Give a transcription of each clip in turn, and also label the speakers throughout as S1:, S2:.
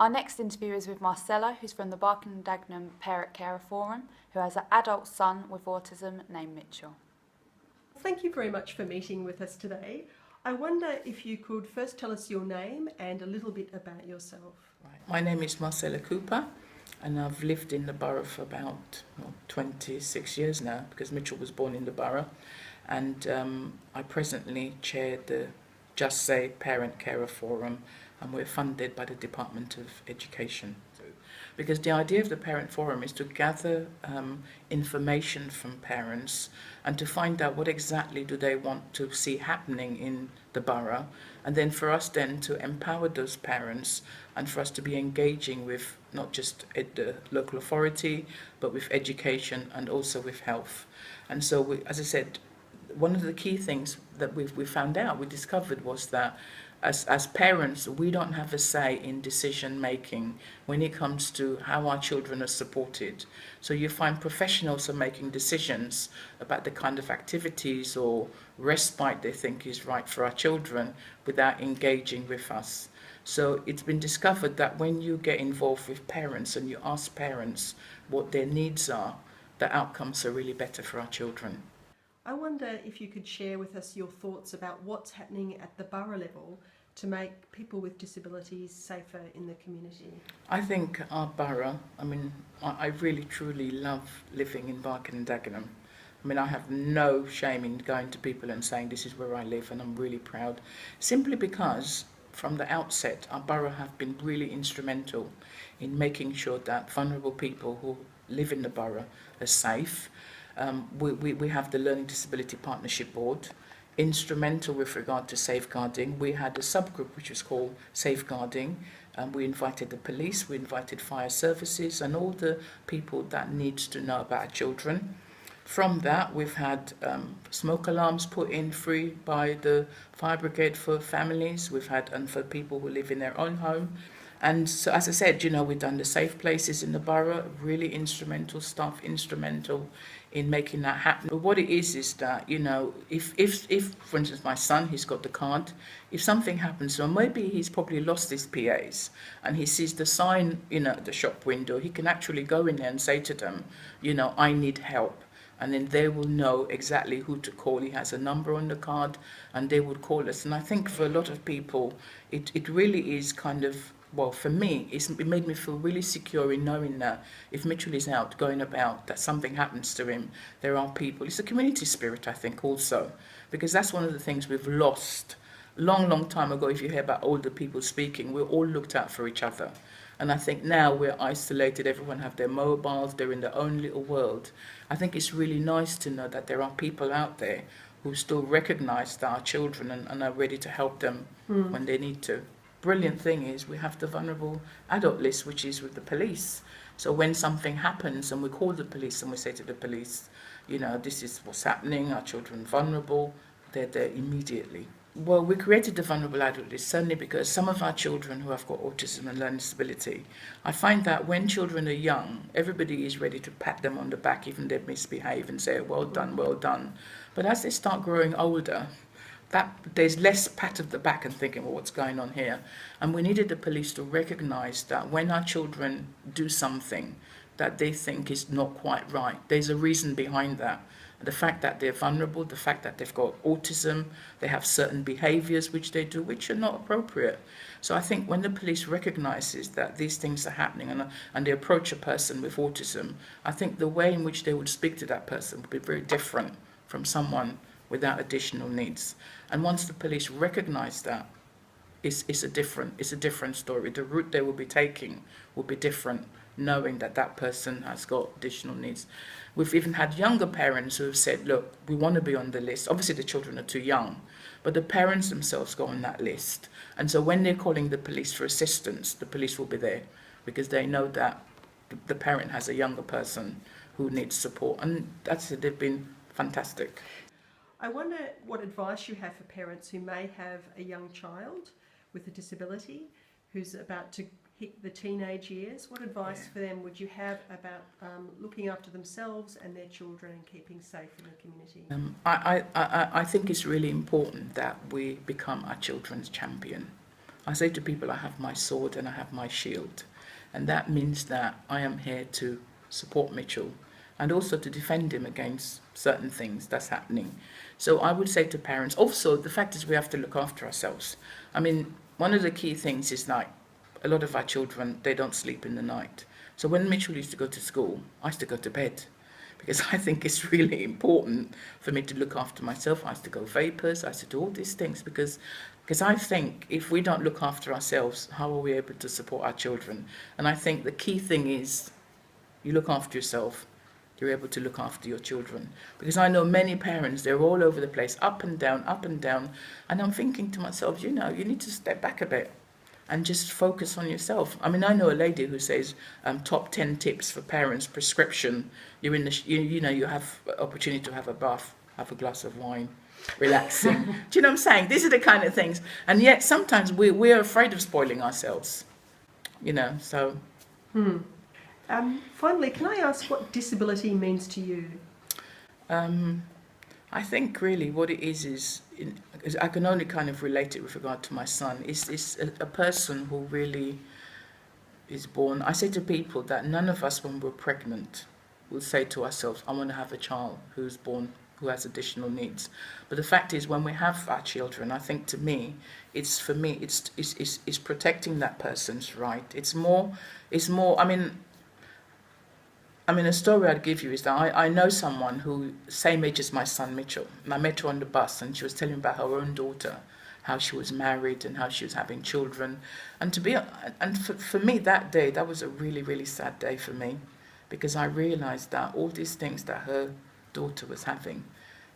S1: Our next interview is with Marcella, who's from the Barking and Dagenham Parent Carer Forum, who has an adult son with autism named Mitchell.
S2: Thank you very much for meeting with us today. I wonder if you could first tell us your name and a little bit about yourself.
S3: Right. My name is Marcella Cooper, and I've lived in the borough for about 26 years now, because Mitchell was born in the borough, and I presently chair the Just Say Parent Carer Forum, and we're funded by the Department of Education. Because the idea of the Parent Forum is to gather information from parents and to find out what exactly do they want to see happening in the borough, and then for us then to empower those parents and for us to be engaging with not just the local authority but with education and also with health. And so we, as I said, one of the key things that we discovered was that as parents, we don't have a say in decision making when it comes to how our children are supported. So you find professionals are making decisions about the kind of activities or respite they think is right for our children without engaging with us. So it's been discovered that when you get involved with parents and you ask parents what their needs are, the outcomes are really better for our children.
S2: I wonder if you could share with us your thoughts about what's happening at the borough level to make people with disabilities safer in the community.
S3: I think our borough, I really truly love living in Barking and Dagenham. I have no shame in going to people and saying this is where I live, and I'm really proud. Simply because from the outset, our borough have been really instrumental in making sure that vulnerable people who live in the borough are safe. We have the Learning Disability Partnership Board, instrumental with regard to safeguarding. We had a subgroup which was called Safeguarding, and we invited the police, we invited fire services and all the people that needs to know about our children. From that, we've had smoke alarms put in free by the fire brigade for families. We've had and for people who live in their own home. And so, as I said, we've done the safe places in the borough, really instrumental, staff instrumental in making that happen. But what it is that, if for instance, my son, he's got the card, if something happens to him, maybe he's probably lost his PAs and he sees the sign, at the shop window, he can actually go in there and say to them, I need help. And then they will know exactly who to call. He has a number on the card and they would call us. And I think for a lot of people, it really is kind of, well, for me, it made me feel really secure in knowing that if Mitchell is out, going about, that something happens to him, there are people. It's a community spirit, I think, also, because that's one of the things we've lost. Long time ago, if you hear about older people speaking, we all looked out for each other. And I think now we're isolated, everyone have their mobiles, they're in their own little world. I think it's really nice to know that there are people out there who still recognise that our children and are ready to help them when they need to. Brilliant thing is we have the vulnerable adult list, which is with the police. So when something happens and we call the police and we say to the police, this is what's happening, our children are vulnerable, they're there immediately. Well, we created the vulnerable adult list certainly because some of our children who have got autism and learning disability, I find that when children are young, everybody is ready to pat them on the back even if they misbehave and say, well done, well done. But as they start growing older, that there's less pat of the back and thinking, well, what's going on here? And we needed the police to recognise that when our children do something that they think is not quite right, there's a reason behind that. The fact that they're vulnerable, the fact that they've got autism, they have certain behaviours which they do, which are not appropriate. So I think when the police recognises that these things are happening and they approach a person with autism, I think the way in which they would speak to that person would be very different from someone without additional needs. And once the police recognise that, it's a different story. The route they will be taking will be different, knowing that that person has got additional needs. We've even had younger parents who have said, look, we want to be on the list. Obviously the children are too young, but the parents themselves go on that list. And so when they're calling the police for assistance, the police will be there because they know that the parent has a younger person who needs support. And that's it, they've been fantastic.
S2: I wonder what advice you have for parents who may have a young child with a disability who's about to hit the teenage years. What advice for them would you have about looking after themselves and their children and keeping safe in the community?
S3: I think it's really important that we become our children's champion. I say to people, I have my sword and I have my shield. And that means that I am here to support Mitchell and also to defend him against certain things that's happening. So I would say to parents, also the fact is we have to look after ourselves. I mean, one of the key things is like a lot of our children, they don't sleep in the night. So when Mitchell used to go to school, I used to go to bed because I think it's really important for me to look after myself. I used to go vapors, I used to do all these things because I think if we don't look after ourselves, how are we able to support our children? And I think the key thing is you look after yourself, you're able to look after your children. Because I know many parents, they're all over the place, up and down, and I'm thinking to myself, you know, you need to step back a bit and just focus on yourself. I mean, I know a lady who says top 10 tips for parents, prescription. You're in the, you know, you have opportunity to have a bath, have a glass of wine, relaxing. Do you know what I'm saying? These are the kind of things. And yet sometimes we're afraid of spoiling ourselves, you know, so.
S2: Finally, can I ask what disability means to you?
S3: I think really what it is I can only kind of relate it with regard to my son. It's a person who really is born. I say to people that none of us, when we're pregnant, will say to ourselves, I want to have a child who's born, who has additional needs. But the fact is, when we have our children, I think to me, it's protecting that person's right. It's more. I mean, a story I'd give you is that I know someone who, same age as my son Mitchell, and I met her on the bus and she was telling me about her own daughter, how she was married and how she was having children. And for me that day, that was a really, really sad day for me because I realised that all these things that her daughter was having,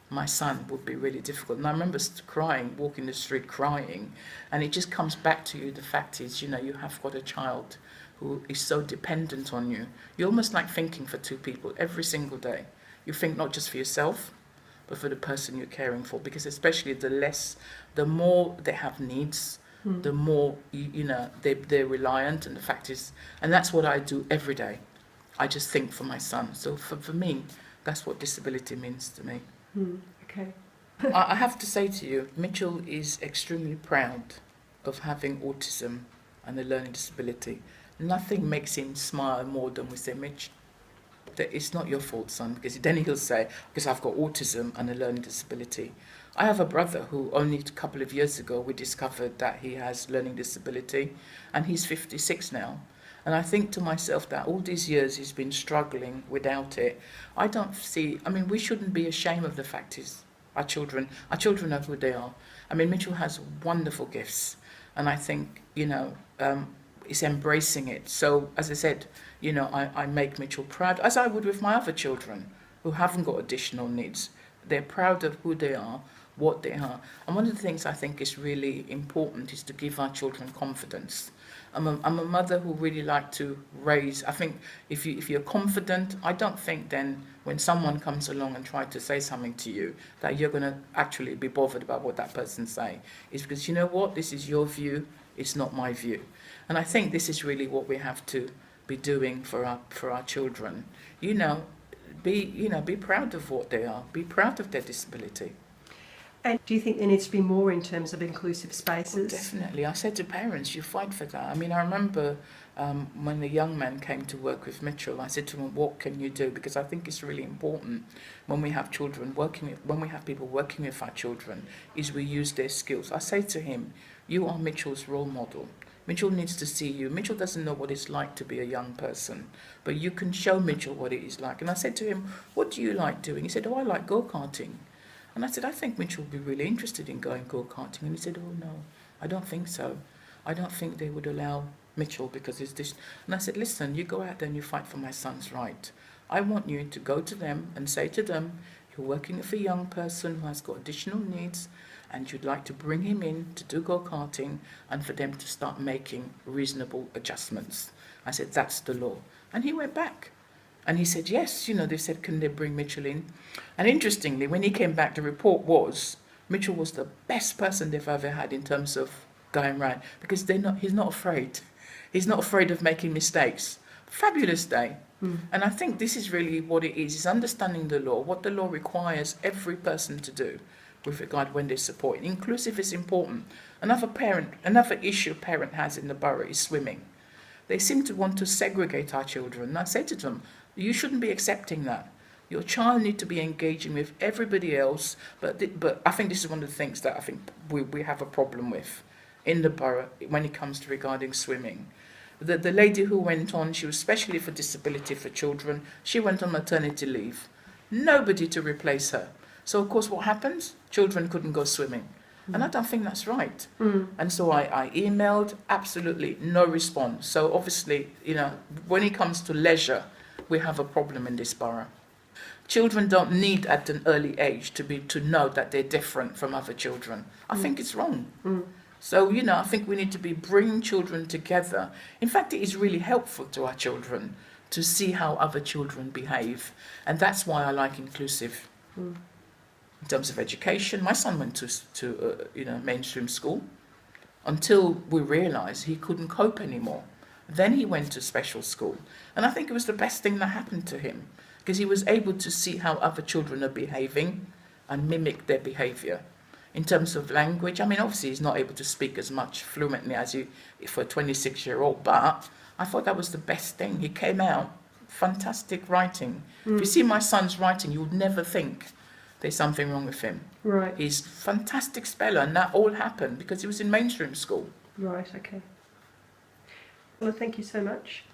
S3: my son would be really difficult. And I remember crying, walking the street crying, and it just comes back to you, the fact is, you know, you have got a child who is so dependent on you. You're almost like thinking for two people every single day. You think not just for yourself, but for the person you're caring for, because especially the more they have needs, the more, they're reliant, and the fact is, and that's what I do every day. I just think for my son. So for me, that's what disability means to me.
S2: Okay.
S3: I have to say to you, Mitchell is extremely proud of having autism and a learning disability. Nothing makes him smile more than we say, Mitch, it's not your fault, son, because then he'll say, because I've got autism and a learning disability. I have a brother who only a couple of years ago we discovered that he has learning disability, and he's 56 now. And I think to myself that all these years he's been struggling without it. I mean, we shouldn't be ashamed of the fact is our children know who they are. I mean, Mitchell has wonderful gifts, and I think, is embracing it. So, as I said, I make Mitchell proud, as I would with my other children who haven't got additional needs. They're proud of who they are, what they are. And one of the things I think is really important is to give our children confidence. I'm a mother who really like to raise. I think if you're confident, I don't think then when someone comes along and tries to say something to you that you're going to actually be bothered about what that person's saying. It's because, you know what, this is your view, it's not my view. And I think this is really what we have to be doing for our children. Be proud of what they are. Be proud of their disability.
S2: And do you think there needs to be more in terms of inclusive spaces?
S3: Well, definitely. I said to parents, you fight for that. I mean, I remember when the young man came to work with Mitchell, I said to him, what can you do? Because I think it's really important when we have when we have people working with our children, is we use their skills. I say to him, you are Mitchell's role model. Mitchell needs to see you. Mitchell doesn't know what it's like to be a young person, but you can show Mitchell what it is like. And I said to him, what do you like doing? He said, I like go-karting. And I said, I think Mitchell would be really interested in going go-karting. And he said, oh no, I don't think so. I don't think they would allow Mitchell because it's this. And I said, listen, you go out there and you fight for my son's right. I want you to go to them and say to them, you're working with a young person who has got additional needs, and you'd like to bring him in to do go-karting and for them to start making reasonable adjustments. I said, that's the law. And he went back. And he said, yes, they said, can they bring Mitchell in? And interestingly, when he came back, the report was, Mitchell was the best person they've ever had in terms of going around, because he's not afraid. He's not afraid of making mistakes. Fabulous day. And I think this is really what it is understanding the law, what the law requires every person to do. with regard when they're supporting. Inclusive is important. Another issue a parent has in the borough is swimming. They seem to want to segregate our children. And I say to them, you shouldn't be accepting that. Your child needs to be engaging with everybody else. But I think this is one of the things that I think we have a problem with in the borough when it comes to regarding swimming. The lady who went on, she was specially for disability for children. She went on maternity leave. Nobody to replace her. So, of course, what happens? Children couldn't go swimming. And I don't think that's right. And so I emailed, absolutely no response. So obviously, when it comes to leisure, we have a problem in this borough. Children don't need at an early age to know that they're different from other children. I think it's wrong. So, I think we need to be bringing children together. In fact, it is really helpful to our children to see how other children behave. And that's why I like inclusive. In terms of education, my son went to mainstream school until we realised he couldn't cope anymore. Then he went to special school. And I think it was the best thing that happened to him because he was able to see how other children are behaving and mimic their behaviour. In terms of language, I mean, obviously he's not able to speak as much fluently as you for a 26-year-old, but I thought that was the best thing. He came out, fantastic writing. If you see my son's writing, you would never think there's something wrong with him.
S2: Right.
S3: He's a fantastic speller, and that all happened because he was in mainstream school.
S2: Right, okay. Well, thank you so much.